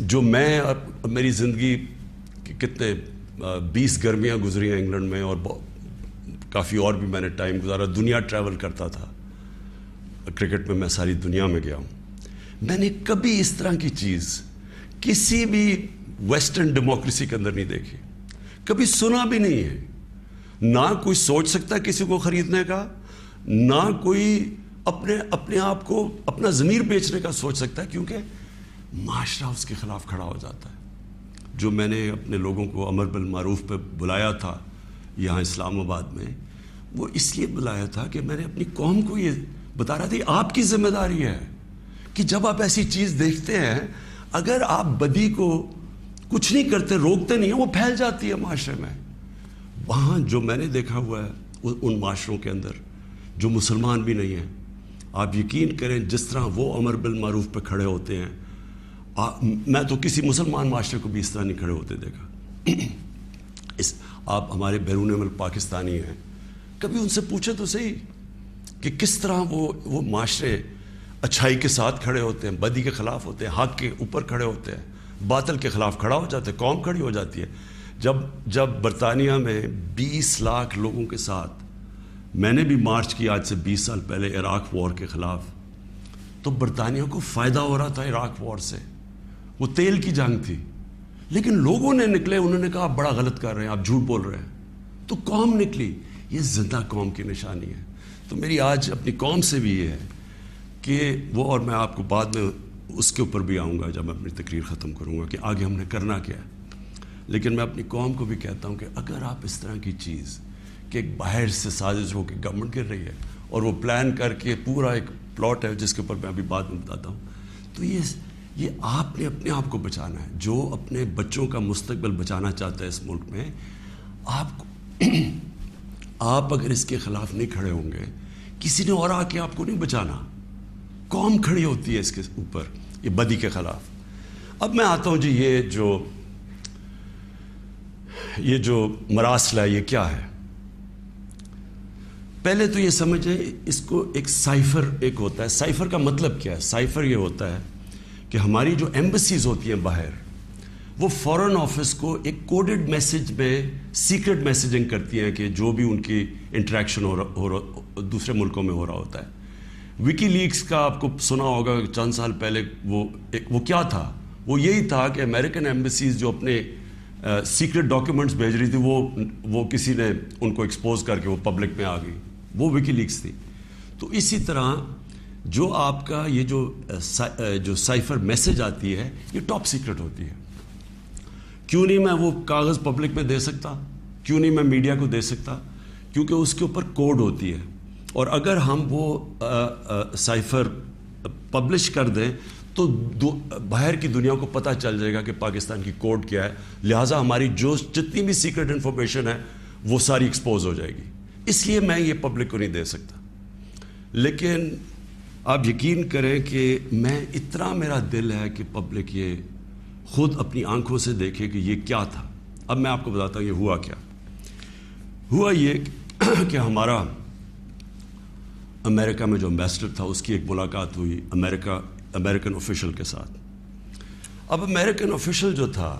جو میں اور میری زندگی کتنے 20 گرمیاں گزری ہیں انگلینڈ میں، اور کافی اور بھی میں نے ٹائم گزارا، دنیا ٹریول کرتا تھا، کرکٹ میں ساری دنیا میں گیا ہوں. میں نے کبھی اس طرح کی چیز کسی بھی ویسٹرن ڈیموکریسی کے اندر نہیں دیکھی، کبھی سنا بھی نہیں ہے. نہ کوئی سوچ سکتا کسی کو خریدنے کا، نہ کوئی اپنے آپ کو اپنا ضمیر بیچنے کا سوچ سکتا ہے، کیونکہ معاشرہ اس کے خلاف کھڑا ہو جاتا ہے. جو میں نے اپنے لوگوں کو امر بالمعروف پہ بلایا تھا یہاں اسلام آباد میں، وہ اس لیے بلایا تھا کہ میں نے اپنی قوم کو یہ بتا رہا تھا آپ کی ذمہ داری ہے کہ جب آپ ایسی چیز دیکھتے ہیں، اگر آپ بدی کو کچھ نہیں کرتے، روکتے نہیں ہیں، وہ پھیل جاتی ہے معاشرے میں. وہاں جو میں نے دیکھا ہوا ہے ان معاشروں کے اندر جو مسلمان بھی نہیں ہیں، آپ یقین کریں جس طرح وہ امر بالمعروف پہ کھڑے ہوتے ہیں، میں تو کسی مسلمان معاشرے کو بھی اس طرح نہیں کھڑے ہوتے دیکھا. آپ ہمارے بیرون ملک پاکستانی ہیں، کبھی ان سے پوچھے تو صحیح کہ کس طرح وہ معاشرے اچھائی کے ساتھ کھڑے ہوتے ہیں، بدی کے خلاف ہوتے ہیں، حق کے اوپر کھڑے ہوتے ہیں، باطل کے خلاف کھڑا ہو جاتے ہیں، قوم کھڑی ہو جاتی ہے. جب برطانیہ میں 20 لاکھ لوگوں کے ساتھ میں نے بھی مارچ کی آج سے 20 سال پہلے عراق وار کے خلاف، تو برطانیہ کو فائدہ ہو رہا تھا عراق وار سے، وہ تیل کی جنگ تھی، لیکن لوگوں نے نکلے، انہوں نے کہا آپ بڑا غلط کر رہے ہیں، آپ جھوٹ بول رہے ہیں، تو قوم نکلی. یہ زندہ قوم کی نشانی ہے. تو میری آج اپنی قوم سے بھی یہ ہے کہ وہ، اور میں آپ کو بعد میں اس کے اوپر بھی آؤں گا جب میں اپنی تقریر ختم کروں گا کہ آگے ہم نے کرنا کیا ہے، لیکن میں اپنی قوم کو بھی کہتا ہوں کہ اگر آپ اس طرح کی چیز کہ ایک باہر سے سازش ہو کے گورنمنٹ گر رہی ہے اور وہ پلان کر کے پورا ایک پلاٹ ہے جس کے اوپر میں ابھی بعد میں بتاتا ہوں، تو یہ آپ نے اپنے آپ کو بچانا ہے. جو اپنے بچوں کا مستقبل بچانا چاہتا ہے اس ملک میں، آپ اگر اس کے خلاف نہیں کھڑے ہوں گے، کسی نے اور آ کے آپ کو نہیں بچانا. قوم کھڑی ہوتی ہے اس کے اوپر، یہ بدی کے خلاف. اب میں آتا ہوں جی، یہ جو مراسل ہے یہ کیا ہے. پہلے تو یہ سمجھیں اس کو ایک سائفر ایک ہوتا ہے. سائفر کا مطلب کیا ہے؟ سائفر یہ ہوتا ہے کہ ہماری جو ایمبسیز ہوتی ہیں باہر، وہ فورن آفس کو ایک کوڈڈ میسج میں سیکرٹ میسیجنگ کرتی ہیں کہ جو بھی ان کی انٹریکشن دوسرے ملکوں میں ہو رہا ہوتا ہے. وکی لیکس کا آپ کو سنا ہوگا چند سال پہلے، وہ کیا تھا؟ وہ یہی تھا کہ امریکن ایمبسیز جو اپنے سیکرٹ ڈاکیومنٹس بھیج رہی تھی، وہ کسی نے ان کو ایکسپوز کر کے وہ پبلک میں آ گئی، وہ وکی لیکس تھی. تو اسی طرح جو آپ کا یہ جو سائفر میسج آتی ہے، یہ ٹاپ سیکرٹ ہوتی ہے. کیوں نہیں میں وہ کاغذ پبلک میں دے سکتا؟ کیوں نہیں میں میڈیا کو دے سکتا؟ کیونکہ اس کے اوپر کوڈ ہوتی ہے، اور اگر ہم وہ سائفر پبلش کر دیں تو باہر کی دنیا کو پتہ چل جائے گا کہ پاکستان کی کوڈ کیا ہے، لہٰذا ہماری جتنی بھی سیکرٹ انفارمیشن ہے وہ ساری ایکسپوز ہو جائے گی. اس لیے میں یہ پبلک کو نہیں دے سکتا. لیکن آپ یقین کریں کہ میں اتنا میرا دل ہے کہ پبلک یہ خود اپنی آنکھوں سے دیکھے کہ یہ کیا تھا. اب میں آپ کو بتاتا ہوں یہ ہوا کیا. ہوا یہ کہ ہمارا امریکہ میں جو امبیسڈر تھا، اس کی ایک ملاقات ہوئی امریکن آفیشل کے ساتھ. اب امریکن آفیشل جو تھا،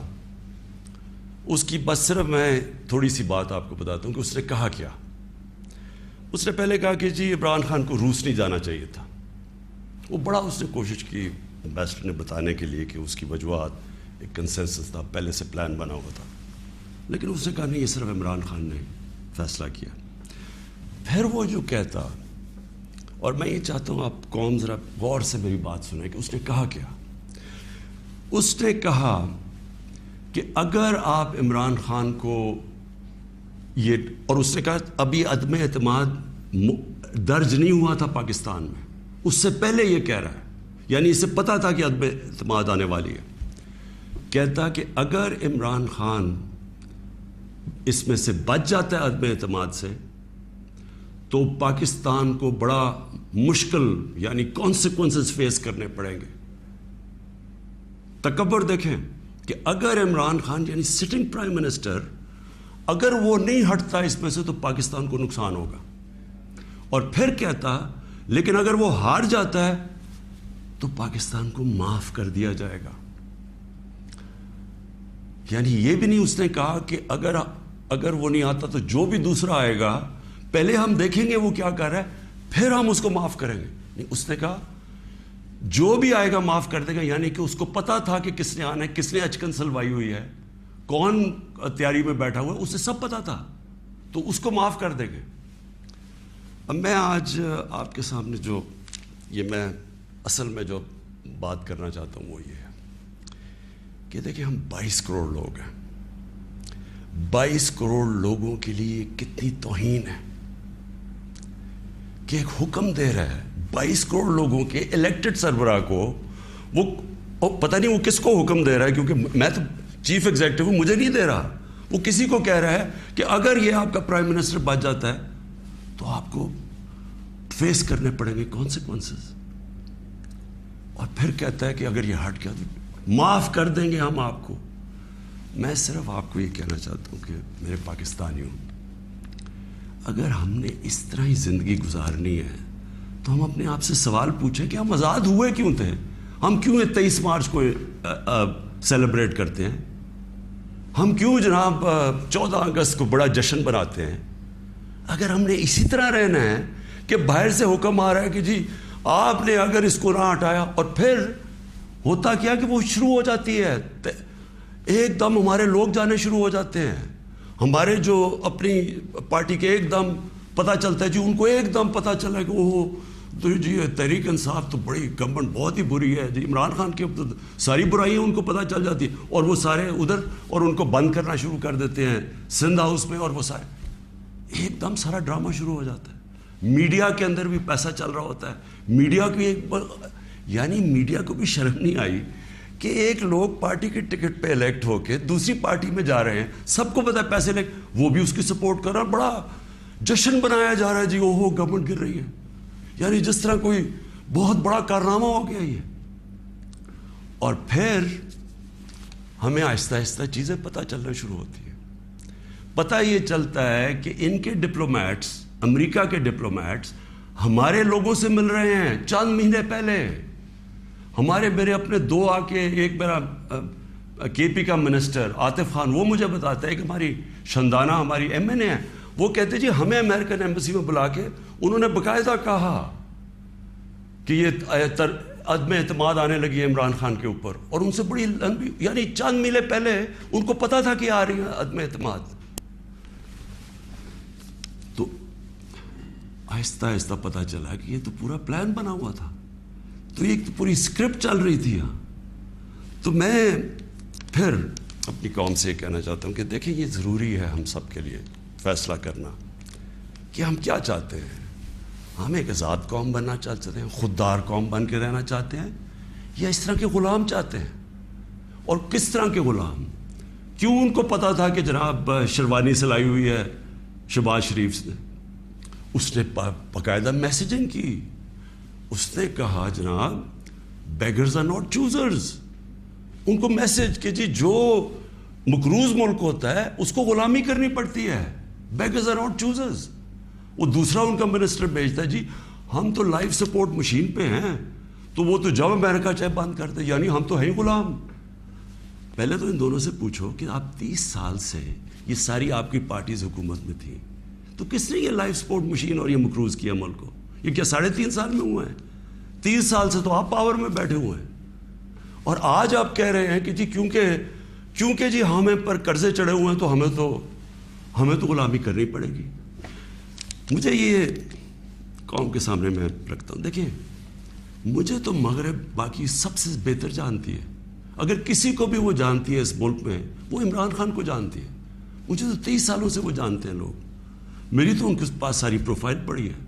اس کی بس صرف میں تھوڑی سی بات آپ کو بتاتا ہوں کہ اس نے کہا کیا. اس نے پہلے کہا کہ جی عمران خان کو روس نہیں جانا چاہیے تھا. وہ بڑا اس نے کوشش کی امبیسڈر نے بتانے کے لیے کہ اس کی وجوہات، ایک کنسنسس تھا، پہلے سے پلان بنا ہوا تھا، لیکن اس نے کہا نہیں، یہ صرف عمران خان نے فیصلہ کیا. پھر وہ جو کہتا، اور میں یہ چاہتا ہوں آپ قوم ذرا غور سے میری بات سنیں کہ اس نے کہا کیا. اس نے کہا کہ اگر آپ عمران خان کو یہ، اور اس نے کہا ابھی عدم اعتماد درج نہیں ہوا تھا پاکستان میں، اس سے پہلے یہ کہہ رہا ہے، یعنی اسے پتا تھا کہ عدم اعتماد آنے والی ہے. کہتا کہ اگر عمران خان اس میں سے بچ جاتا ہے عدم اعتماد سے، تو پاکستان کو بڑا مشکل یعنی کانسیکوینسز فیس کرنے پڑیں گے. تکبر دیکھیں کہ اگر عمران خان یعنی سٹنگ پرائم منسٹر اگر وہ نہیں ہٹتا اس میں سے تو پاکستان کو نقصان ہوگا. اور پھر کہتا لیکن اگر وہ ہار جاتا ہے تو پاکستان کو معاف کر دیا جائے گا. یعنی یہ بھی نہیں اس نے کہا کہ اگر وہ نہیں آتا تو جو بھی دوسرا آئے گا پہلے ہم دیکھیں گے وہ کیا کر رہا ہے پھر ہم اس کو معاف کریں گے. نہیں, اس نے کہا جو بھی آئے گا معاف کر دے گا. یعنی کہ اس کو پتا تھا کہ کس نے آنا ہے, کس نے اچکن سلوائی ہوئی ہے, کون تیاری میں بیٹھا ہوا ہے, اسے سب پتا تھا, تو اس کو معاف کر دیں گے. اب میں آج آپ کے سامنے جو میں اصل میں جو بات کرنا چاہتا ہوں وہ یہ ہے کہ دیکھیں ہم 22 کروڑ لوگ ہیں. 22 کروڑ لوگوں کے لیے کتنی توہین ہے کہ ایک حکم دے رہا ہے 22 کروڑ لوگوں کے الیکٹڈ سربراہ کو. وہ پتہ نہیں وہ کس کو حکم دے رہا ہے, کیونکہ میں تو چیف ایگزیکٹو ہوں, مجھے نہیں دے رہا. وہ کسی کو کہہ رہا ہے کہ اگر یہ آپ کا پرائم منسٹر بچ جاتا ہے تو آپ کو فیس کرنے پڑیں گے کانسیکوینسز. اور پھر کہتا ہے کہ اگر یہ ہٹ گیا تو معاف کر دیں گے ہم آپ کو. میں صرف آپ کو یہ کہنا چاہتا ہوں کہ میرے پاکستانیوں, اگر ہم نے اس طرح ہی زندگی گزارنی ہے تو ہم اپنے آپ سے سوال پوچھیں کہ ہم آزاد ہوئے کیوں تھے. ہم کیوں 23 مارچ کو سیلیبریٹ کرتے ہیں, ہم کیوں جناب 14 اگست کو بڑا جشن بناتے ہیں. اگر ہم نے اسی طرح رہنا ہے کہ باہر سے حکم آ رہا ہے کہ جی آپ نے اگر اس کو نہ ہٹایا, اور پھر ہوتا کیا کہ وہ شروع ہو جاتی ہے ایک دم ہمارے لوگ جانے شروع ہو جاتے ہیں. ہمارے جو اپنی پارٹی کے ایک دم پتہ چلتا ہے جی, ان کو ایک دم پتہ چلا کہ وہ تو جی تحریک انصاف تو بڑی گورنمنٹ بہت ہی بری ہے جی, عمران خان کی ساری برائیاں ان کو پتہ چل جاتی ہیں, اور وہ سارے ادھر اور ان کو بند کرنا شروع کر دیتے ہیں سندھ ہاؤس میں, اور وہ سارے ایک دم سارا ڈرامہ شروع ہو جاتا ہے. میڈیا کے اندر بھی پیسہ چل رہا ہوتا ہے. میڈیا کی یعنی میڈیا کو بھی شرم نہیں آئی کہ ایک لوگ پارٹی کے ٹکٹ پہ الیکٹ ہو کے دوسری پارٹی میں جا رہے ہیں, سب کو پتا ہے پیسے لے, وہ بھی اس کی سپورٹ کر رہا, بڑا جشن بنایا جا رہا ہے جی اوہو گورنمنٹ گر رہی ہے. یعنی جس طرح کوئی بہت بڑا کارنامہ ہو گیا یہ. اور پھر ہمیں آہستہ آہستہ چیزیں پتہ چلنا شروع ہوتی ہیں. پتہ یہ چلتا ہے کہ ان کے ڈپلومیٹس, امریکہ کے ڈپلومیٹس ہمارے لوگوں سے مل رہے ہیں چند مہینے پہلے. میرے اپنے 2 آ کے, ایک میرا کے پی کا منسٹر عاطف خان, وہ مجھے بتاتا ہے کہ ہماری شندانہ ہماری ایم این اے ہے, وہ کہتے جی ہمیں امریکن ایمبیسی میں بلا کے انہوں نے باقاعدہ کہا کہ یہ عدم اعتماد آنے لگی ہے عمران خان کے اوپر, اور ان سے بڑی لمبی یعنی چند مہینے پہلے ان کو پتا تھا کہ آ رہی ہے عدم اعتماد. تو آہستہ آہستہ پتا چلا کہ یہ تو پورا پلان بنا ہوا تھا, تو ایک پوری اسکرپٹ چل رہی تھی. تو میں پھر اپنی قوم سے یہ کہنا چاہتا ہوں کہ دیکھیں یہ ضروری ہے ہم سب کے لیے فیصلہ کرنا کہ ہم کیا چاہتے ہیں. ہم ایک آزاد قوم بننا چاہتے ہیں, خوددار قوم بن کے رہنا چاہتے ہیں, یا اس طرح کے غلام چاہتے ہیں. اور کس طرح کے غلام, کیوں ان کو پتا تھا کہ جناب شیروانی سلائی ہوئی ہے شہباز شریف نے, اس نے باقاعدہ میسیجنگ کی. اس نے کہا جناب بیگرز آر ناٹ چوزرز. ان کو میسج کہ جی جو مقروض ملک ہوتا ہے اس کو غلامی کرنی پڑتی ہے, بیگرز آر ناٹ چوزرز. وہ دوسرا ان کا منسٹر بھیجتا ہے جی ہم تو لائف سپورٹ مشین پہ ہیں, تو وہ تو جب امریکہ چاہے بند کر دے, یعنی ہم تو ہیں غلام. پہلے تو ان دونوں سے پوچھو کہ آپ 30 سال سے یہ ساری آپ کی پارٹیز حکومت میں تھیں, تو کس نے یہ لائف سپورٹ مشین اور یہ مقروض کیا ملک کو؟ یہ کیا 3.5 سال میں ہوا ہے؟ 30 سال سے تو آپ پاور میں بیٹھے ہوئے ہیں, اور آج آپ کہہ رہے ہیں کہ جی کیونکہ جی ہمیں پر قرضے چڑھے ہوئے ہیں تو ہمیں تو غلامی کرنی پڑے گی. مجھے یہ قوم کے سامنے میں رکھتا ہوں, دیکھیں مجھے تو مغرب باقی سب سے بہتر جانتی ہے. اگر کسی کو بھی وہ جانتی ہے اس ملک میں, وہ عمران خان کو جانتی ہے. مجھے تو 23 سالوں سے وہ جانتے ہیں لوگ, میری تو ان کے پاس ساری پروفائل پڑی ہے.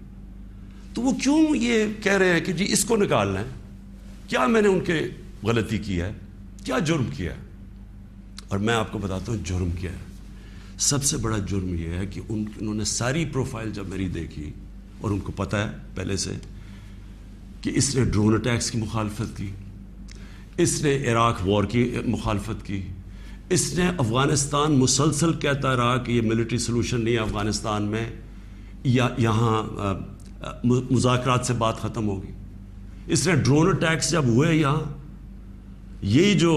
تو وہ کیوں یہ کہہ رہے ہیں کہ جی اس کو نکالنا ہے؟ کیا میں نے ان کے غلطی کی ہے, کیا جرم کیا ہے؟ اور میں آپ کو بتاتا ہوں جرم کیا ہے. سب سے بڑا جرم یہ ہے کہ انہوں نے ساری پروفائل جب میری دیکھی, اور ان کو پتہ ہے پہلے سے کہ اس نے ڈرون اٹیکس کی مخالفت کی, اس نے عراق وار کی مخالفت کی, اس نے افغانستان مسلسل کہتا رہا کہ یہ ملٹری سلوشن نہیں ہے افغانستان میں, یا یہاں مذاکرات سے بات ختم ہوگی. اس نے ڈرون اٹیکس جب ہوئے یہاں, یہی جو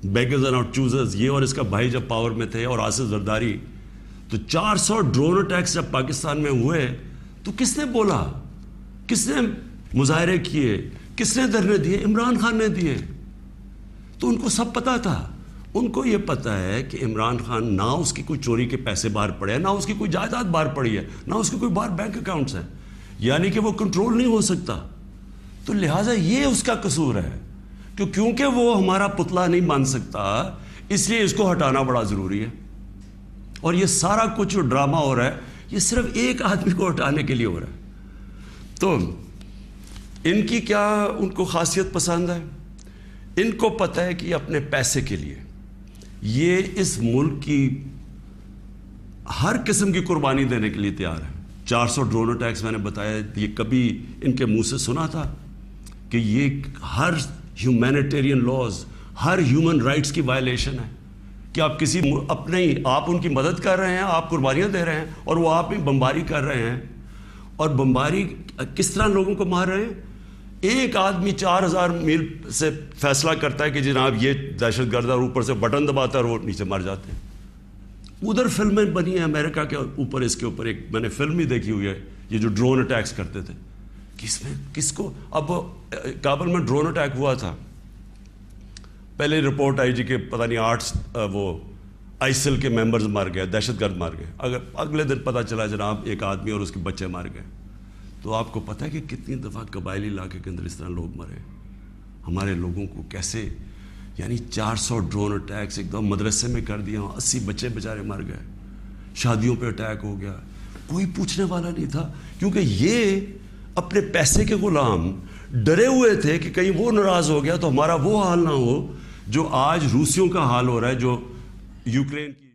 beggars are not choosers, یہ اور اس کا بھائی جب پاور میں تھے اور آصف زرداری, تو 400 ڈرون اٹیکس جب پاکستان میں ہوئے تو کس نے بولا, کس نے مظاہرے کیے, کس نے دھرنے دیے؟ عمران خان نے دیے. تو ان کو سب پتا تھا. ان کو یہ پتا ہے کہ عمران خان نہ اس کی کوئی چوری کے پیسے باہر پڑے ہیں, نہ اس کی کوئی جائیداد باہر پڑی ہے, نہ اس کے کوئی باہر بینک اکاؤنٹس ہیں, یعنی کہ وہ کنٹرول نہیں ہو سکتا. تو لہٰذا یہ اس کا قصور ہے کہ کیونکہ وہ ہمارا پتلا نہیں مان سکتا, اس لیے اس کو ہٹانا بڑا ضروری ہے. اور یہ سارا کچھ جو ڈرامہ ہو رہا ہے یہ صرف ایک آدمی کو ہٹانے کے لیے ہو رہا ہے. تو ان کی کیا ان کو خاصیت پسند ہے؟ ان کو پتہ ہے کہ یہ اپنے پیسے کے لیے یہ اس ملک کی ہر قسم کی قربانی دینے کے لیے تیار ہے. 400 ڈرون اٹیکس میں نے بتایا, یہ کبھی ان کے منہ سے سنا تھا کہ یہ ہر ہیومینیٹیرین لاز, ہر ہیومن رائٹس کی وائلیشن ہے کہ آپ کسی اپنے آپ ان کی مدد کر رہے ہیں, آپ قربانیاں دے رہے ہیں اور وہ آپ میں بمباری کر رہے ہیں. اور بمباری کس طرح لوگوں کو مار رہے ہیں؟ ایک آدمی 4000 میل سے فیصلہ کرتا ہے کہ جناب یہ دہشت گرد, اور اوپر سے بٹن دباتا ہے اور وہ نیچے مر جاتے ہیں. ادھر فلمیں بنی ہیں امریکہ کے اوپر, اس کے اوپر ایک میں نے فلم بھی دیکھی ہوئی ہے, یہ جو ڈرون اٹیکس کرتے تھے. کس میں کس کو, اب کابل میں ڈرون اٹیک ہوا تھا, پہلے رپورٹ آئی جی کہ پتہ نہیں 8 وہ آئیسل کے ممبرز مار گئے, دہشت گرد مار گئے. اگلے دن پتہ چلا جناب ایک آدمی اور اس کے بچے مار گئے. تو آپ کو پتہ ہے کہ کتنی دفعہ قبائلی علاقے کے اندر اس طرح لوگ مرے, ہمارے لوگوں کو کیسے, یعنی 400 ڈرون اٹیکس ایک دم مدرسے میں کر دیا, 80 بچے بیچارے مر گئے, شادیوں پہ اٹیک ہو گیا, کوئی پوچھنے والا نہیں تھا. کیونکہ یہ اپنے پیسے کے غلام ڈرے ہوئے تھے کہ کہیں وہ ناراض ہو گیا تو ہمارا وہ حال نہ ہو جو آج روسیوں کا حال ہو رہا ہے, جو یوکرین کی